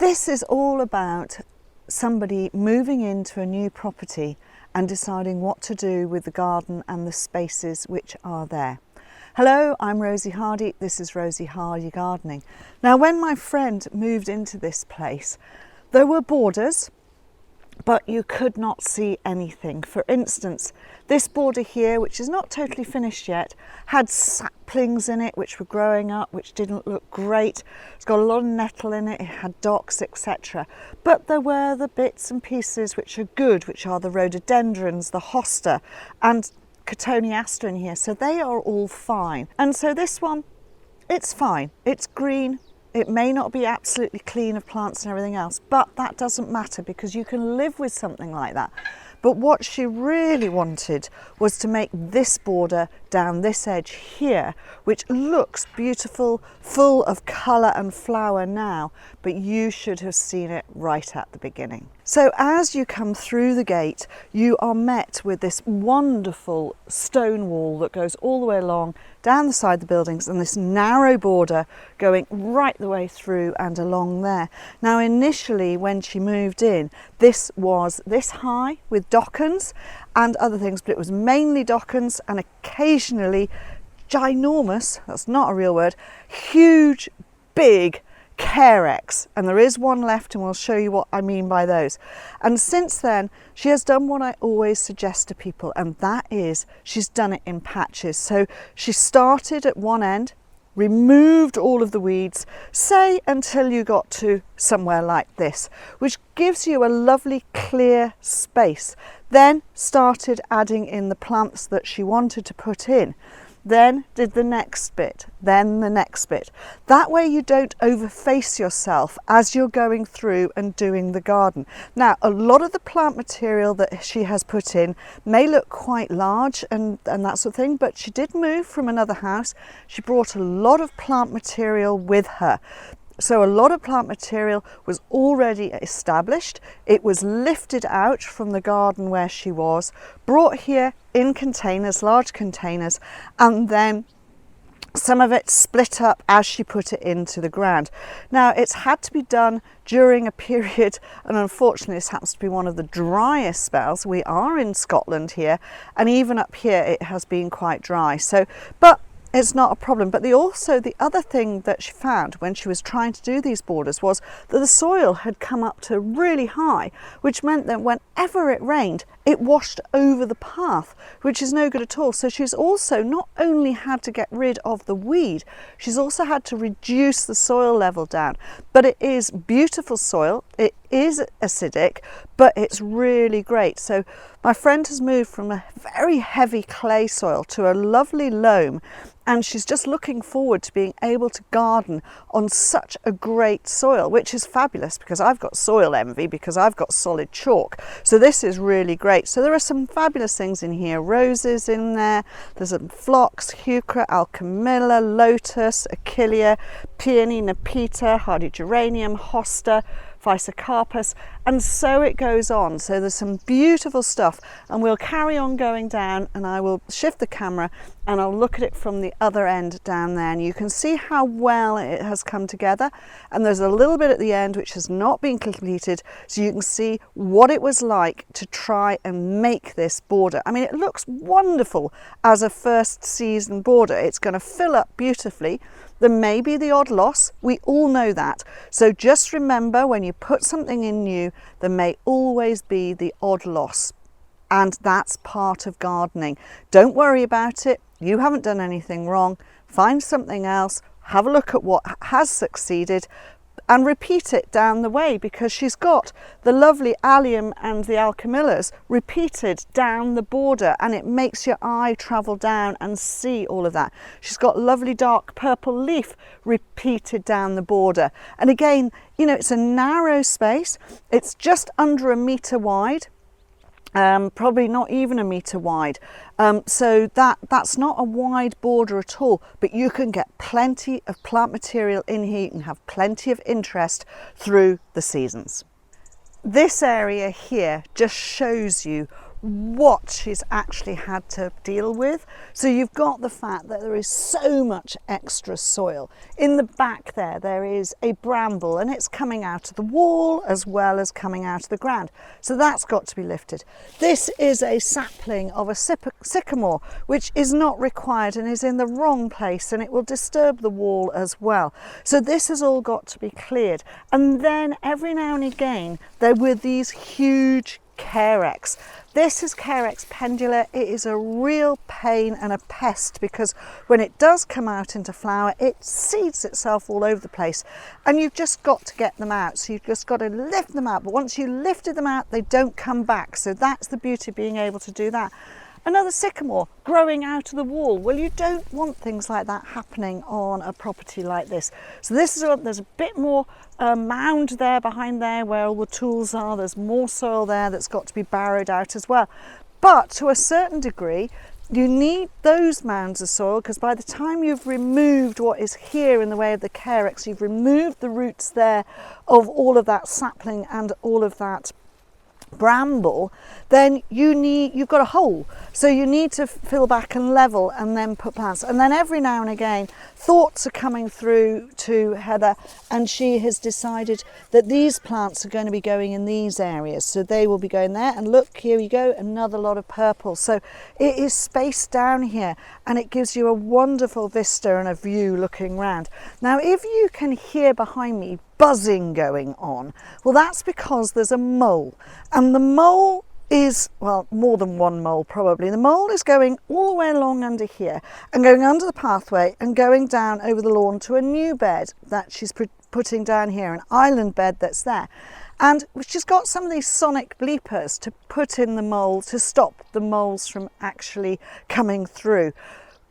This is all about somebody moving into a new property and deciding what to do with the garden and the spaces which are there. Hello, I'm Rosie Hardy. This is Rosie Hardy Gardening. Now, when my friend moved into this place, there were borders, but you could not see anything. For instance, this border here, which is not totally finished yet, had saplings in it which were growing up, which didn't look great. It's got a lot of nettle in it, it had docks, etc. But there were the bits and pieces which are good, which are the rhododendrons, the hosta, and cotoneaster in here, so they are all fine. And so this one, it's fine, it's green. It may not be absolutely clean of plants and everything else, but that doesn't matter because you can live with something like that. But what she really wanted was to make this border down this edge here, which looks beautiful, full of colour and flower now, but you should have seen it right at the beginning. So as you come through the gate, you are met with this wonderful stone wall that goes all the way along down the side of the buildings, and this narrow border going right the way through and along there. Now, initially when she moved in, this was this high with dockens and other things, but it was mainly dockens and occasionally ginormous, that's not a real word, huge, big carex, and there is one left and we'll show you what I mean by those. And since then she has done what I always suggest to people, and that is she's done it in patches. So she started at one end, removed all of the weeds, say until you got to somewhere like this, which gives you a lovely clear space. Then started adding in the plants that she wanted to put in. Then did the next bit, then the next bit. That way you don't overface yourself as you're going through and doing the garden. Now, a lot of the plant material that she has put in may look quite large and that sort of thing, but she did move from another house. She brought a lot of plant material with her. So a lot of plant material was already established. It was lifted out from the garden where she was, brought here in containers, large containers, and then some of it split up as she put it into the ground. Now, it's had to be done during a period, and unfortunately this happens to be one of the driest spells. We are in Scotland here, and even up here it has been quite dry. So, but it's not a problem. But the other thing that she found when she was trying to do these borders was that the soil had come up to really high, which meant that whenever it rained, it washed over the path, which is no good at all. So she's also not only had to get rid of the weed, she's also had to reduce the soil level down. But it is beautiful soil, it is acidic, but it's really great. So my friend has moved from a very heavy clay soil to a lovely loam, and she's just looking forward to being able to garden on such a great soil, which is fabulous because I've got soil envy because I've got solid chalk. So this is really great. So there are some fabulous things in here. Roses in there, there's some phlox, heuchera, alchemilla, lotus, achillea, peony, nepeta, hardy geranium, hosta, physocarpus, and so it goes on. So there's some beautiful stuff, and we'll carry on going down, and I will shift the camera and I'll look at it from the other end down there, and you can see how well it has come together. And there's a little bit at the end which has not been completed, so you can see what it was like to try and make this border. I mean, it looks wonderful as a first season border. It's going to fill up beautifully. There may be the odd loss, we all know that. So just remember, when you put something in new, there may always be the odd loss. And that's part of gardening. Don't worry about it. You haven't done anything wrong. Find something else, have a look at what has succeeded, and repeat it down the way, because she's got the lovely allium and the alchemillas repeated down the border, and it makes your eye travel down and see all of that. She's got lovely dark purple leaf repeated down the border, and again, you know, it's a narrow space. It's just under a metre wide. Probably not even a metre wide, so that's not a wide border at all, but you can get plenty of plant material in here. You can have plenty of interest through the seasons. This area here just shows you what she's actually had to deal with. So you've got the fact that there is so much extra soil. In the back there is a bramble, and it's coming out of the wall as well as coming out of the ground. So that's got to be lifted. This is a sapling of a sycamore, which is not required and is in the wrong place, and it will disturb the wall as well. So this has all got to be cleared. And then every now and again, there were these huge Carex. This is Carex pendula. It is a real pain and a pest because when it does come out into flower, it seeds itself all over the place, and you've just got to get them out. So you've just got to lift them out, but once you lifted them out, they don't come back. So that's the beauty of being able to do that. Another sycamore growing out of the wall. Well, you don't want things like that happening on a property like this. So this is there's a bit more mound there behind there where all the tools are. There's more soil there that's got to be barrowed out as well. But to a certain degree, you need those mounds of soil, because by the time you've removed what is here in the way of the Carex, you've removed the roots there of all of that sapling and all of that bramble, then you've got a hole, so you need to fill back and level and then put plants. And then every now and again thoughts are coming through to Heather, and she has decided that these plants are going to be going in these areas, so they will be going there. And look, here you go, another lot of purple. So it is spaced down here, and it gives you a wonderful vista and a view looking round. Now if you can hear behind me buzzing going on, well, that's because there's a mole, and the mole is, well, more than one mole probably. The mole is going all the way along under here and going under the pathway and going down over the lawn to a new bed that she's putting down here, an island bed that's there. And she's got some of these sonic bleepers to put in the mole to stop the moles from actually coming through.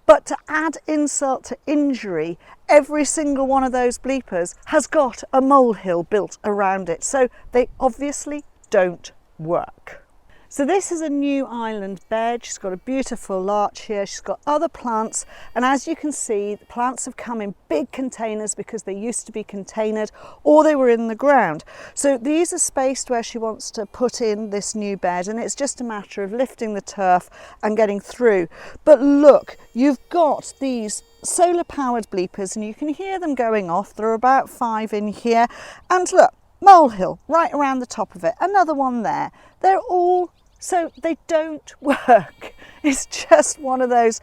But to add insult to injury, every single one of those bleepers has got a molehill built around it. So they obviously don't work. So this is a new island bed. She's got a beautiful larch here. She's got other plants. And as you can see, the plants have come in big containers because they used to be containered or they were in the ground. So these are spaced where she wants to put in this new bed. And it's just a matter of lifting the turf and getting through. But look, you've got these solar powered bleepers and you can hear them going off. There are about 5 in here. And look, molehill right around the top of it. Another one there. They're all, so they don't work. It's just one of those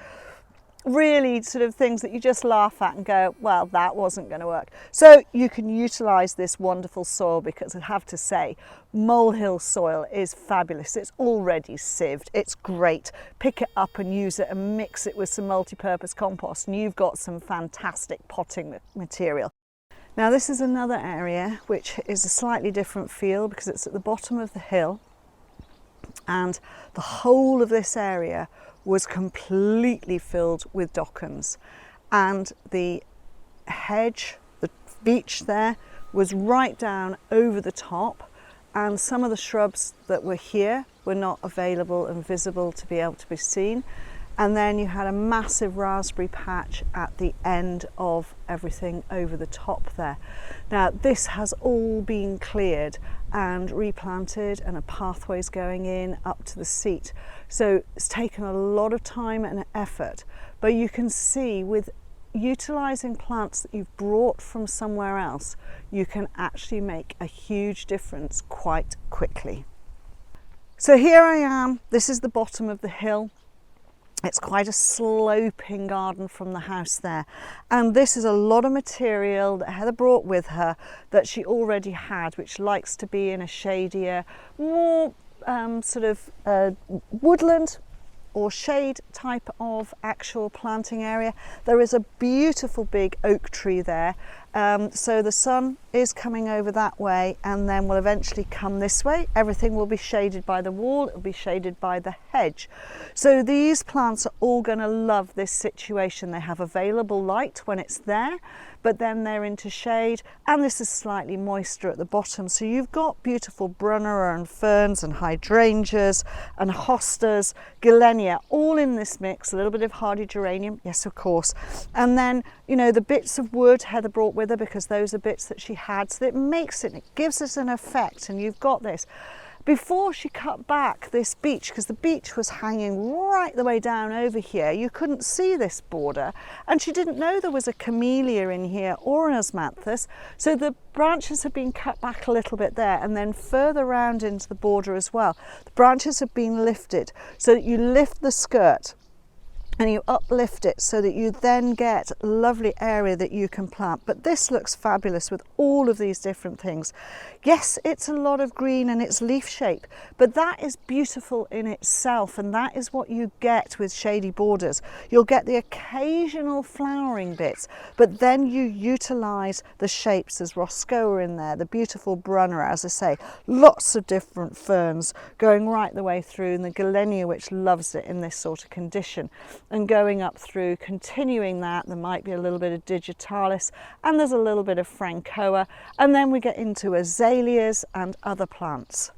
really sort of things that you just laugh at and go, well, that wasn't going to work. So you can utilize this wonderful soil, because I have to say, molehill soil is fabulous. It's already sieved. It's great. Pick it up and use it and mix it with some multi-purpose compost and you've got some fantastic potting material. Now this is another area which is a slightly different feel because it's at the bottom of the hill, and the whole of this area was completely filled with dockens, and the hedge, the beech there, was right down over the top, and some of the shrubs that were here were not available and visible to be able to be seen. And then you had a massive raspberry patch at the end of everything over the top there. Now this has all been cleared and replanted, and a pathway's going in up to the seat. So it's taken a lot of time and effort, but you can see with utilising plants that you've brought from somewhere else, you can actually make a huge difference quite quickly. So here I am, this is the bottom of the hill. It's quite a sloping garden from the house there, and this is a lot of material that Heather brought with her that she already had, which likes to be in a shadier, more woodland or shade type of actual planting area. There is a beautiful big oak tree there, so the sun is coming over that way and then will eventually come this way. Everything will be shaded by the wall, it will be shaded by the hedge. So these plants are all going to love this situation. They have available light when it's there, but then they're into shade, and this is slightly moister at the bottom. So you've got beautiful brunnera and ferns and hydrangeas and hostas, galenia, all in this mix, a little bit of hardy geranium, yes of course. And then, you know, the bits of wood Heather brought with her because those are bits that she had, so that it makes it gives us an effect, and you've got this. before she cut back this beech, because the beech was hanging right the way down over here, you couldn't see this border, and she didn't know there was a camellia in here or an osmanthus, so the branches had been cut back a little bit there, and then further round into the border as well. The branches have been lifted, so that you lift the skirt and you uplift it so that you then get a lovely area that you can plant. But this looks fabulous with all of these different things. Yes, it's a lot of green and it's leaf shape, but that is beautiful in itself, and that is what you get with shady borders. You'll get the occasional flowering bits, but then you utilize the shapes. There's Roscoa in there, the beautiful Brunner, as I say, lots of different ferns going right the way through, and the Galenia, which loves it in this sort of condition. And going up through, continuing that, there might be a little bit of digitalis, and there's a little bit of Francoa, and then we get into azaleas and other plants.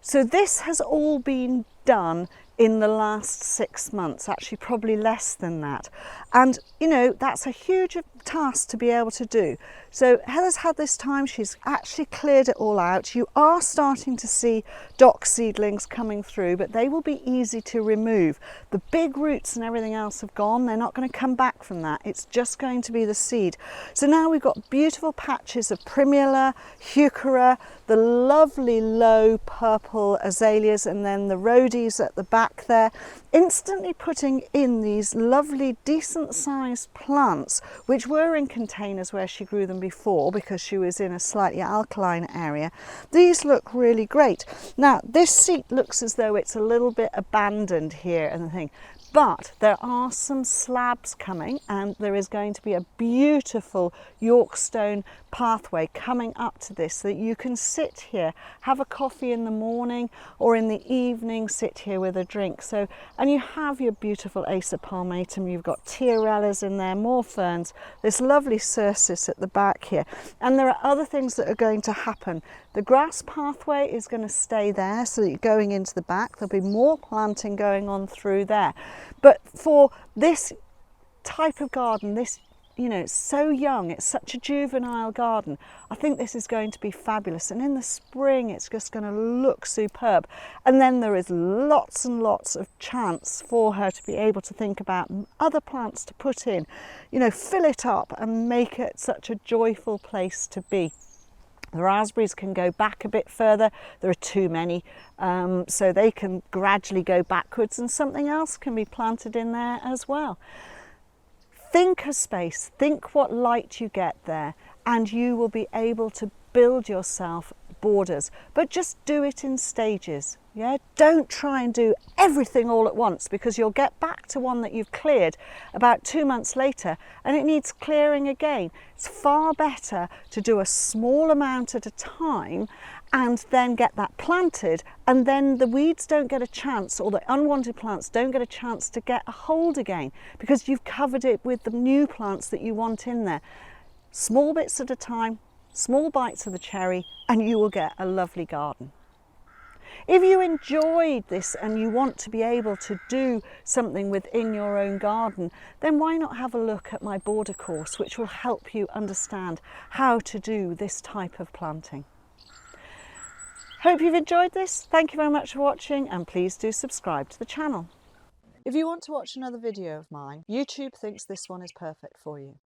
So this has all been done in the last 6 months, actually probably less than that. And you know, that's a huge task to be able to do. So Heather's had this time, she's actually cleared it all out. You are starting to see dock seedlings coming through, but they will be easy to remove. The big roots and everything else have gone, they're not going to come back from that. It's just going to be the seed. So now we've got beautiful patches of primula, heuchera, the lovely low purple azaleas, and then the rhodies at the back there, instantly putting in these lovely decent sized plants, which were in containers where she grew them before because she was in a slightly alkaline area. These look really great. Now this seat looks as though it's a little bit abandoned here and the thing, but there are some slabs coming, and there is going to be a beautiful Yorkstone pathway coming up to this, so that you can sit here, have a coffee in the morning, or in the evening sit here with a drink. So, and you have your beautiful Acer palmatum, you've got tiarellas in there, more ferns, this lovely cercis at the back here, and there are other things that are going to happen. The grass pathway is going to stay there, so that you're going into the back. There'll be more planting going on through there. But for this type of garden, this, you know, it's so young, it's such a juvenile garden, I think this is going to be fabulous. And in the spring, it's just going to look superb. And then there is lots and lots of chance for her to be able to think about other plants to put in, you know, fill it up and make it such a joyful place to be. The raspberries can go back a bit further. There are too many, so they can gradually go backwards, and something else can be planted in there as well. Think of space, think what light you get there, and you will be able to build yourself borders, but just do it in stages. Yeah, don't try and do everything all at once, because you'll get back to one that you've cleared about 2 months later and it needs clearing again. It's far better to do a small amount at a time and then get that planted, and then the weeds don't get a chance, or the unwanted plants don't get a chance to get a hold again, because you've covered it with the new plants that you want in there. Small bits at a time, small bites of the cherry, and you will get a lovely garden. If you enjoyed this and you want to be able to do something within your own garden, then why not have a look at my border course, which will help you understand how to do this type of planting. Hope you've enjoyed this. Thank you very much for watching, and please do subscribe to the channel. If you want to watch another video of mine, YouTube thinks this one is perfect for you.